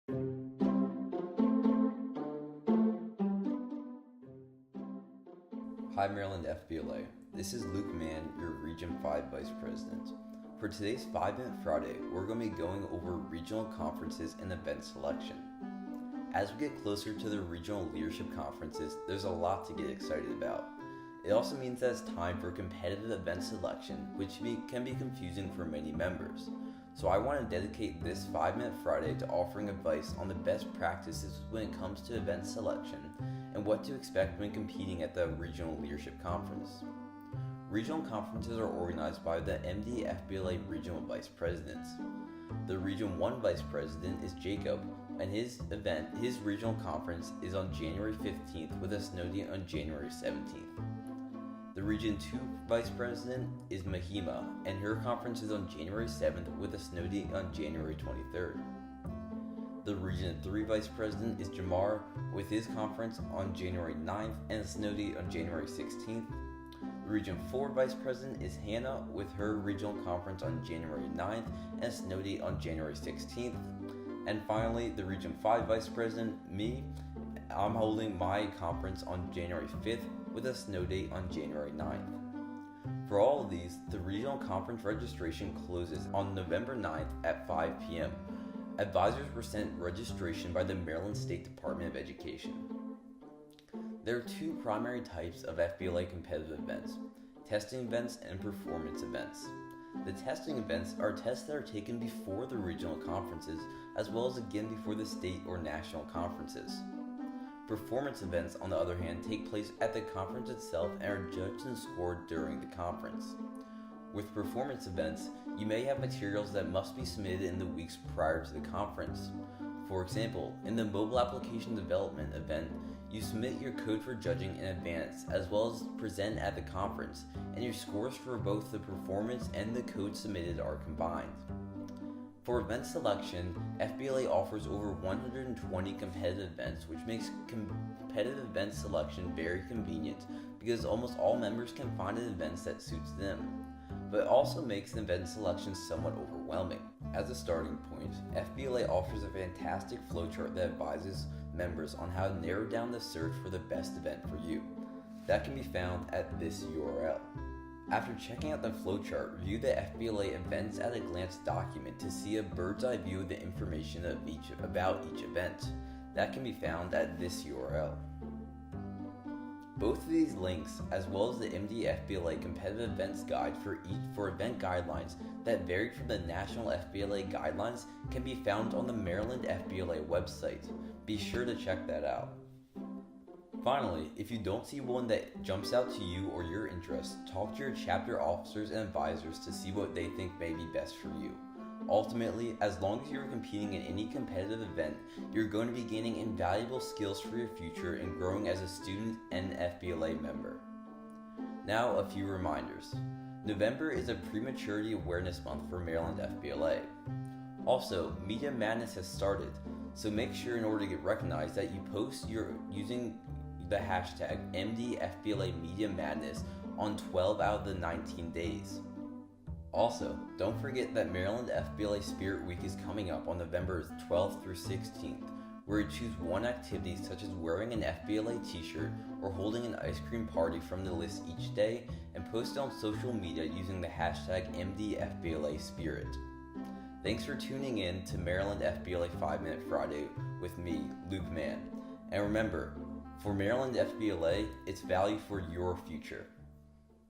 Hi Maryland FBLA, this is Luke Mann, your Region 5 Vice President. For today's 5-Minute Friday, we're going to be going over regional conferences and event selection. As we get closer to the regional leadership conferences, there's a lot to get excited about. It also means that it's time for competitive event selection, which can be confusing for many members. So I want to dedicate this 5-Minute Friday to offering advice on the best practices when it comes to event selection and what to expect when competing at the Regional Leadership Conference. Regional conferences are organized by the MD-FBLA Regional Vice Presidents. The Region 1 Vice President is Jacob, and his regional conference is on January 15th with a snow date on January 17th. The Region 2 Vice President is Mahima, and her conference is on January 7th with a snow date on January 23rd. The Region 3 Vice President is Jamar with his conference on January 9th and a snow date on January 16th. The Region 4 Vice President is Hannah with her regional conference on January 9th and a snow date on January 16th. And finally, the Region 5 Vice President, me, I'm holding my conference on January 5th with a snow date on January 9th. For all of these, the regional conference registration closes on November 9th at 5 p.m. Advisors were sent registration by the Maryland State Department of Education. There are two primary types of FBLA competitive events: testing events and performance events. The testing events are tests that are taken before the regional conferences, as well as again before the state or national conferences. Performance events, on the other hand, take place at the conference itself and are judged and scored during the conference. With performance events, you may have materials that must be submitted in the weeks prior to the conference. For example, in the mobile application development event, you submit your code for judging in advance as well as present at the conference, and your scores for both the performance and the code submitted are combined. For event selection, FBLA offers over 120 competitive events, which makes competitive event selection very convenient because almost all members can find an event that suits them. But it also makes event selection somewhat overwhelming. As a starting point, FBLA offers a fantastic flowchart that advises members on how to narrow down the search for the best event for you. That can be found at this URL. After checking out the flowchart, review the FBLA Events at a Glance document to see a bird's eye view of the information about each event. That can be found at this URL. Both of these links, as well as the MD-FBLA Competitive Events Guide for event guidelines that vary from the National FBLA guidelines, can be found on the Maryland FBLA website. Be sure to check that out. Finally, if you don't see one that jumps out to you or your interest, talk to your chapter officers and advisors to see what they think may be best for you. Ultimately, as long as you're competing in any competitive event, you're going to be gaining invaluable skills for your future and growing as a student and FBLA member. Now, a few reminders. November is a Prematurity Awareness Month for Maryland FBLA. Also, Media Madness has started, so make sure in order to get recognized that you post using the hashtag MDFBLA Media Madness on 12 out of the 19 days. Also, don't forget that Maryland FBLA Spirit Week is coming up on November 12th through 16th, where you choose one activity such as wearing an FBLA t-shirt or holding an ice cream party from the list each day and post it on social media using the hashtag MDFBLA Spirit. Thanks for tuning in to Maryland FBLA 5-Minute Friday with me, Luke Mann. And remember, for Maryland FBLA, it's value for your future.